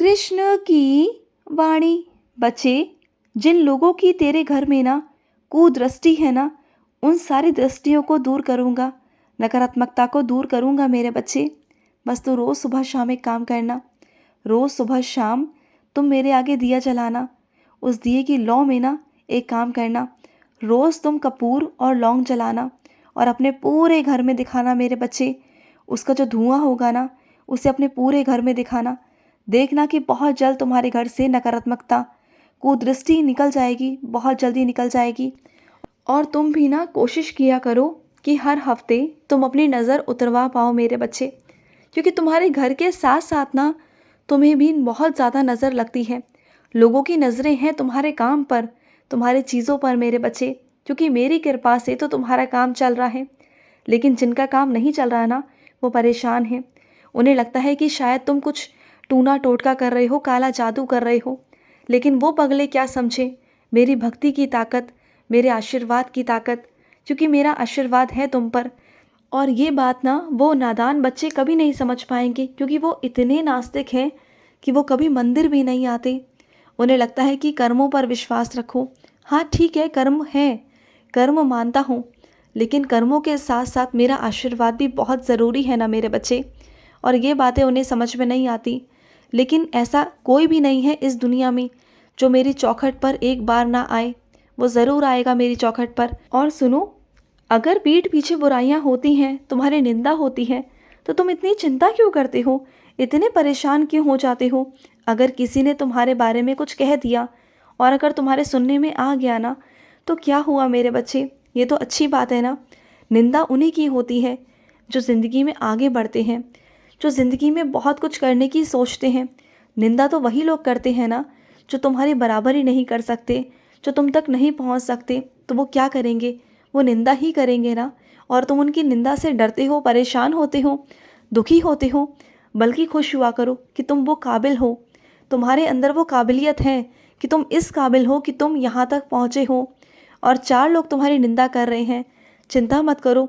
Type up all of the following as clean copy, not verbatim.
कृष्ण की वाणी। बच्चे, जिन लोगों की तेरे घर में ना कुदृष्टि है ना, उन सारी दृष्टियों को दूर करूँगा, नकारात्मकता को दूर करूँगा मेरे बच्चे। बस तो रोज़ सुबह शाम एक काम करना, रोज़ सुबह शाम तुम मेरे आगे दिया जलाना। उस दिए की लौ में ना एक काम करना, रोज़ तुम कपूर और लौंग जलाना और अपने पूरे घर में दिखाना मेरे बच्चे। उसका जो धुआं होगा ना, उसे अपने पूरे घर में दिखाना। देखना कि बहुत जल्द तुम्हारे घर से नकारात्मकता, कुदृष्टि निकल जाएगी, बहुत जल्दी निकल जाएगी। और तुम भी ना कोशिश किया करो कि हर हफ्ते तुम अपनी नज़र उतरवा पाओ मेरे बच्चे, क्योंकि तुम्हारे घर के साथ साथ ना तुम्हें भी बहुत ज़्यादा नज़र लगती है। लोगों की नज़रें हैं तुम्हारे काम पर, तुम्हारे चीज़ों पर मेरे बच्चे, क्योंकि मेरी कृपा से तो तुम्हारा काम चल रहा है। लेकिन जिनका काम नहीं चल रहा ना, वो परेशान हैं। उन्हें लगता है कि शायद तुम कुछ टूना टोटका कर रहे हो, काला जादू कर रहे हो। लेकिन वो पगले क्या समझे मेरी भक्ति की ताकत, मेरे आशीर्वाद की ताकत, क्योंकि मेरा आशीर्वाद है तुम पर। और ये बात ना वो नादान बच्चे कभी नहीं समझ पाएंगे, क्योंकि वो इतने नास्तिक हैं कि वो कभी मंदिर भी नहीं आते। उन्हें लगता है कि कर्मों पर विश्वास रखो। हाँ ठीक है, कर्म है, कर्म मानता हूँ, लेकिन कर्मों के साथ साथ मेरा आशीर्वाद भी बहुत ज़रूरी है ना मेरे बच्चे। और ये बातें उन्हें समझ में नहीं आती। लेकिन ऐसा कोई भी नहीं है इस दुनिया में जो मेरी चौखट पर एक बार ना आए। वो ज़रूर आएगा मेरी चौखट पर। और सुनो, अगर पीठ पीछे बुराइयां होती हैं, तुम्हारी निंदा होती है, तो तुम इतनी चिंता क्यों करते हो, इतने परेशान क्यों हो जाते हो? अगर किसी ने तुम्हारे बारे में कुछ कह दिया और अगर तुम्हारे सुनने में आ गया ना, तो क्या हुआ मेरे बच्चे? ये तो अच्छी बात है ना। निंदा उन्हीं की होती है जो ज़िंदगी में आगे बढ़ते हैं, जो ज़िंदगी में बहुत कुछ करने की सोचते हैं। निंदा तो वही लोग करते हैं ना जो तुम्हारी बराबरी नहीं कर सकते, जो तुम तक नहीं पहुंच सकते। तो वो क्या करेंगे? वो निंदा ही करेंगे ना। और तुम उनकी निंदा से डरते हो, परेशान होते हो, दुखी होते हो। बल्कि खुश हुआ करो कि तुम वो काबिल हो, तुम्हारे अंदर वो काबिलियत है कि तुम इस काबिल हो कि तुम यहाँ तक पहुँचे हो। और 4 लोग तुम्हारी निंदा कर रहे हैं, चिंता मत करो।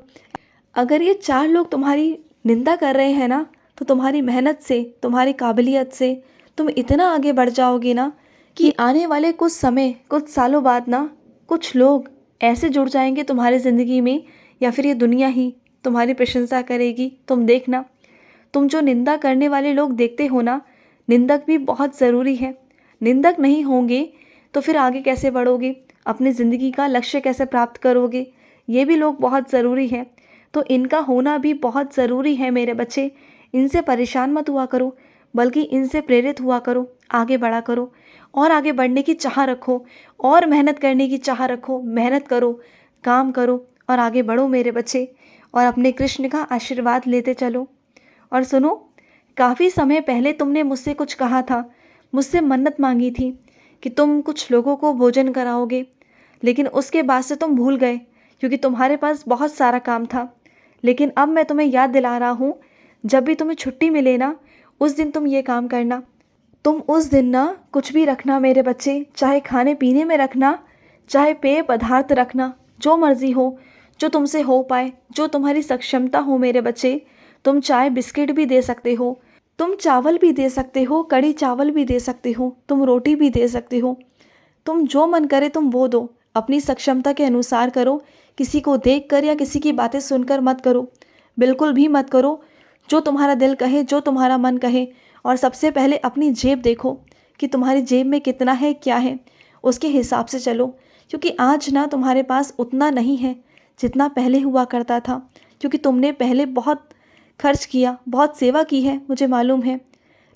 अगर ये 4 लोग तुम्हारी निंदा कर रहे हैं ना, तो तुम्हारी मेहनत से, तुम्हारी काबिलियत से तुम इतना आगे बढ़ जाओगे ना कि आने वाले कुछ समय, कुछ सालों बाद ना, कुछ लोग ऐसे जुड़ जाएंगे तुम्हारी ज़िंदगी में, या फिर ये दुनिया ही तुम्हारी प्रशंसा करेगी। तुम देखना, तुम जो निंदा करने वाले लोग देखते हो ना, निंदक भी बहुत ज़रूरी है। निंदक नहीं होंगे तो फिर आगे कैसे बढ़ोगे, अपनी ज़िंदगी का लक्ष्य कैसे प्राप्त करोगे? ये भी लोग बहुत ज़रूरी है। तो इनका होना भी बहुत ज़रूरी है मेरे बच्चे। इनसे परेशान मत हुआ करो, बल्कि इनसे प्रेरित हुआ करो, आगे बढ़ा करो, और आगे बढ़ने की चाह रखो, और मेहनत करने की चाह रखो। मेहनत करो, काम करो और आगे बढ़ो मेरे बच्चे, और अपने कृष्ण का आशीर्वाद लेते चलो। और सुनो, काफ़ी समय पहले तुमने मुझसे कुछ कहा था, मुझसे मन्नत मांगी थी कि तुम कुछ लोगों को भोजन कराओगे। लेकिन उसके बाद से तुम भूल गए, क्योंकि तुम्हारे पास बहुत सारा काम था। लेकिन अब मैं तुम्हें याद दिला रहा हूँ, जब भी तुम्हें छुट्टी मिले ना, उस दिन तुम ये काम करना। तुम उस दिन ना कुछ भी रखना मेरे बच्चे, चाहे खाने पीने में रखना, चाहे पेय पदार्थ रखना, जो मर्जी हो, जो तुमसे हो पाए, जो तुम्हारी सक्षमता हो मेरे बच्चे। तुम चाहे बिस्किट भी दे सकते हो, तुम चावल भी दे सकते हो, कड़ी चावल भी दे सकते हो, तुम रोटी भी दे सकते हो। तुम जो मन करे तुम वो दो, अपनी सक्षमता के अनुसार करो। किसी को देखकर या किसी की बातें सुनकर मत करो, बिल्कुल भी मत करो। जो तुम्हारा दिल कहे, जो तुम्हारा मन कहे। और सबसे पहले अपनी जेब देखो कि तुम्हारी जेब में कितना है, क्या है, उसके हिसाब से चलो। क्योंकि आज ना तुम्हारे पास उतना नहीं है जितना पहले हुआ करता था, क्योंकि तुमने पहले बहुत खर्च किया, बहुत सेवा की है, मुझे मालूम है।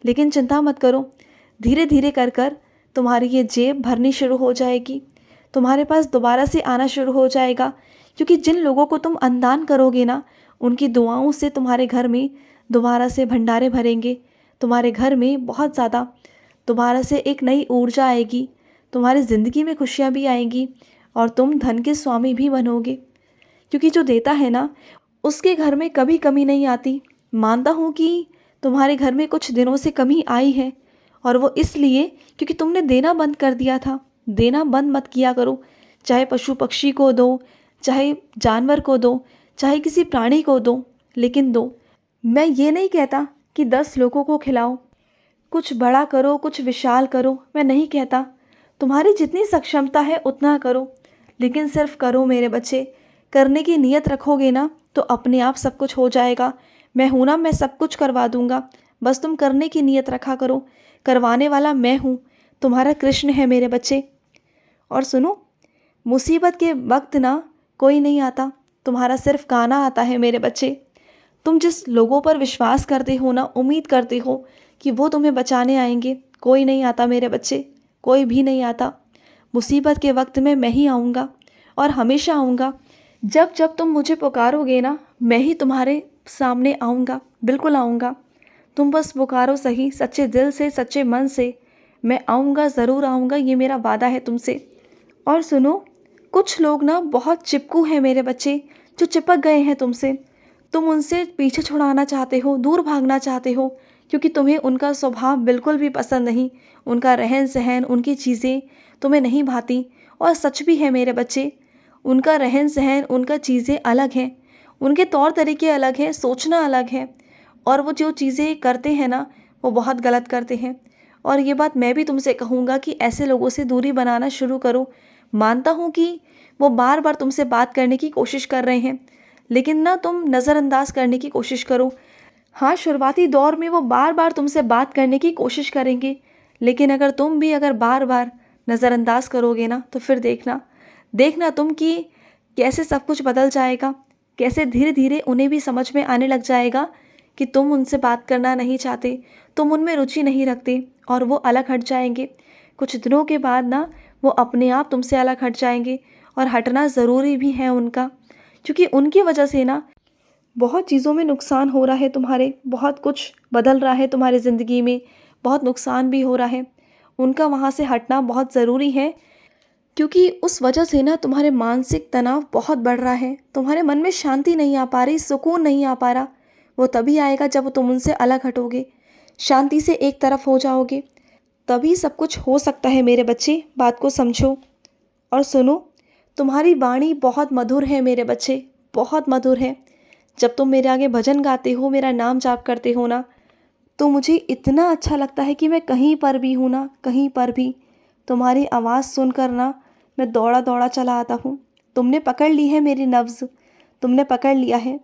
लेकिन चिंता मत करो, धीरे धीरे कर कर तुम्हारी ये जेब भरनी शुरू हो जाएगी, तुम्हारे पास दोबारा से आना शुरू हो जाएगा। क्योंकि जिन लोगों को तुम अनुदान करोगे ना, उनकी दुआओं से तुम्हारे घर में दोबारा से भंडारे भरेंगे। तुम्हारे घर में बहुत ज़्यादा दोबारा से एक नई ऊर्जा आएगी, तुम्हारी ज़िंदगी में खुशियाँ भी आएंगी, और तुम धन के स्वामी भी बनोगे। क्योंकि जो देता है ना, उसके घर में कभी कमी नहीं आती। मानता हूँ कि तुम्हारे घर में कुछ दिनों से कमी आई है, और वो इसलिए क्योंकि तुमने देना बंद कर दिया था। देना बंद मत किया करो, चाहे पशु पक्षी को दो, चाहे जानवर को दो, चाहे किसी प्राणी को दो, लेकिन दो। मैं ये नहीं कहता कि 10 लोगों को खिलाओ, कुछ बड़ा करो, कुछ विशाल करो, मैं नहीं कहता। तुम्हारी जितनी सक्षमता है उतना करो, लेकिन सिर्फ करो मेरे बच्चे। करने की नीयत रखोगे ना तो अपने आप सब कुछ हो जाएगा। मैं हूं ना, मैं सब कुछ करवा दूंगा। बस तुम करने की नीयत रखा करो। करवाने वाला मैं हूँ, तुम्हारा कृष्ण है मेरे बच्चे। और सुनो, मुसीबत के वक्त ना कोई नहीं आता, तुम्हारा सिर्फ गाना आता है मेरे बच्चे। तुम जिस लोगों पर विश्वास करते हो ना, उम्मीद करते हो कि वो तुम्हें बचाने आएंगे, कोई नहीं आता मेरे बच्चे, कोई भी नहीं आता। मुसीबत के वक्त में मैं ही आऊँगा और हमेशा आऊँगा। जब जब तुम मुझे पुकारोगे ना, मैं ही तुम्हारे सामने आऊँगा, बिल्कुल आऊँगा। तुम बस पुकारो सही, सच्चे दिल से, सच्चे मन से। मैं आऊँगा, ज़रूर आऊँगा, ये मेरा वादा है तुमसे। और सुनो, कुछ लोग ना बहुत चिपकू हैं मेरे बच्चे, जो चिपक गए हैं तुमसे। तुम उनसे पीछे छुड़ाना चाहते हो, दूर भागना चाहते हो, क्योंकि तुम्हें उनका स्वभाव बिल्कुल भी पसंद नहीं। उनका रहन सहन, उनकी चीज़ें तुम्हें नहीं भाती। और सच भी है मेरे बच्चे, उनका रहन सहन, उनका चीज़ें अलग हैं, उनके तौर तरीके अलग हैं, सोचना अलग है। और वो जो चीज़ें करते हैं ना, वो बहुत गलत करते हैं। और ये बात मैं भी तुमसे कहूँगा कि ऐसे लोगों से दूरी बनाना शुरू करो। मानता हूँ कि वो बार बार तुमसे बात करने की कोशिश कर रहे हैं, लेकिन ना तुम नज़रअंदाज करने की कोशिश करो। हाँ, शुरुआती दौर में वो बार बार तुमसे बात करने की कोशिश करेंगे, लेकिन अगर तुम भी अगर बार बार नज़रअंदाज करोगे ना, तो फिर देखना देखना तुम कि कैसे सब कुछ बदल जाएगा। कैसे धीरे धीरे उन्हें भी समझ में आने लग जाएगा कि तुम उनसे बात करना नहीं चाहते, तुम उनमें रुचि नहीं रखते, और वो अलग हट जाएंगे। कुछ दिनों के बाद ना वो अपने आप तुमसे अलग हट जाएंगे, और हटना ज़रूरी भी है उनका, क्योंकि उनकी वजह से ना बहुत चीज़ों में नुकसान हो रहा है तुम्हारे, बहुत कुछ बदल रहा है तुम्हारी ज़िंदगी में, बहुत नुकसान भी हो रहा है। उनका वहाँ से हटना बहुत ज़रूरी है, क्योंकि उस वजह से ना तुम्हारे मानसिक तनाव बहुत बढ़ रहा है, तुम्हारे मन में शांति नहीं आ पा रही, सुकून नहीं आ पा रहा। वो तभी आएगा जब तुम उनसे अलग हटोगे, शांति से एक तरफ हो जाओगे, तभी सब कुछ हो सकता है मेरे बच्चे। बात को समझो। और सुनो, तुम्हारी वाणी बहुत मधुर है मेरे बच्चे, बहुत मधुर है। जब तुम मेरे आगे भजन गाते हो, मेरा नाम जाप करते हो ना, तो मुझे इतना अच्छा लगता है कि मैं कहीं पर भी हूँ ना, कहीं पर भी तुम्हारी आवाज़ सुनकर ना मैं दौड़ा दौड़ा चला आता हूँ। तुमने पकड़ ली है मेरी नब्ज़, तुमने पकड़ लिया है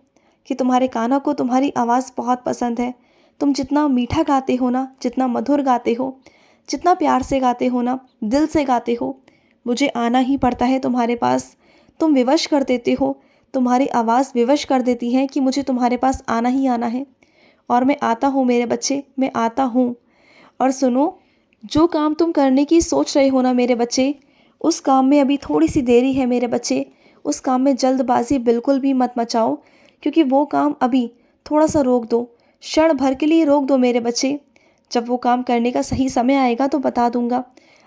कि तुम्हारे कानों को तुम्हारी आवाज़ बहुत पसंद है। तुम जितना मीठा गाते हो ना, जितना मधुर गाते हो, जितना प्यार से गाते हो ना, दिल से गाते हो, मुझे आना ही पड़ता है तुम्हारे पास। तुम विवश कर देते हो, तुम्हारी आवाज़ विवश कर देती है कि मुझे तुम्हारे पास आना ही आना है। और मैं आता हूँ मेरे बच्चे, मैं आता हूँ। और सुनो, जो काम तुम करने की सोच रहे हो ना मेरे बच्चे, उस काम में अभी थोड़ी सी देरी है मेरे बच्चे। उस काम में जल्दबाजी बिल्कुल भी मत मचाओ, क्योंकि वो काम अभी थोड़ा सा रोक दो, क्षण भर के लिए रोक दो मेरे बच्चे। जब वो काम करने का सही समय आएगा तो बता दूंगा।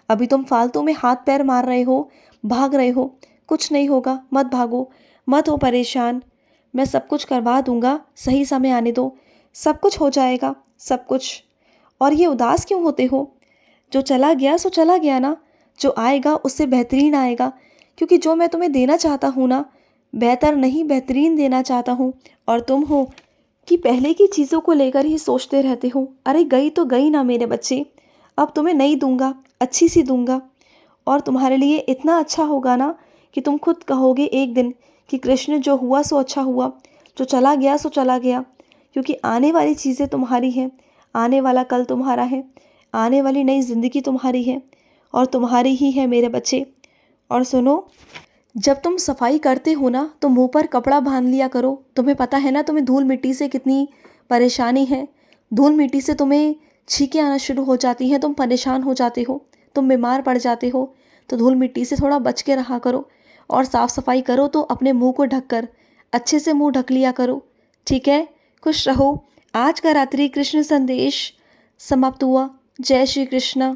अभी तुम फालतू में हाथ पैर मार रहे हो, भाग रहे हो, कुछ नहीं होगा, मत भागो, मत हो परेशान। मैं सब कुछ करवा दूंगा, सही समय आने दो, सब कुछ हो जाएगा, सब कुछ। और ये उदास क्यों होते हो? जो चला गया सो चला गया ना, जो आएगा उससे बेहतरीन आएगा, क्योंकि जो मैं तुम्हें देना चाहता हूँ ना, बेहतर नहीं बेहतरीन देना चाहता हूँ। और तुम हो कि पहले की चीज़ों को लेकर ही सोचते रहते हो। अरे गई तो गई ना मेरे बच्चे, अब तुम्हें नहीं दूंगा, अच्छी सी दूंगा। और तुम्हारे लिए इतना अच्छा होगा ना कि तुम खुद कहोगे एक दिन कि कृष्ण जो हुआ सो अच्छा हुआ, जो चला गया सो चला गया। क्योंकि आने वाली चीज़ें तुम्हारी हैं, आने वाला कल तुम्हारा है, आने वाली नई ज़िंदगी तुम्हारी है, और तुम्हारी ही है मेरे बच्चे। और सुनो, जब तुम सफाई करते हो ना, तो मुंह पर कपड़ा बांध लिया करो। तुम्हें पता है ना, तुम्हें धूल मिट्टी से कितनी परेशानी है। धूल मिट्टी से तुम्हें छींकें आना शुरू हो जाती हैं, तुम परेशान हो जाते हो, तुम बीमार पड़ जाते हो। तो धूल मिट्टी से थोड़ा बच के रहा करो, और साफ़ सफाई करो तो अपने मुंह को ढककर अच्छे से मुंह ढक लिया करो, ठीक है? खुश रहो। आज का रात्रि कृष्ण संदेश समाप्त हुआ। जय श्री कृष्ण।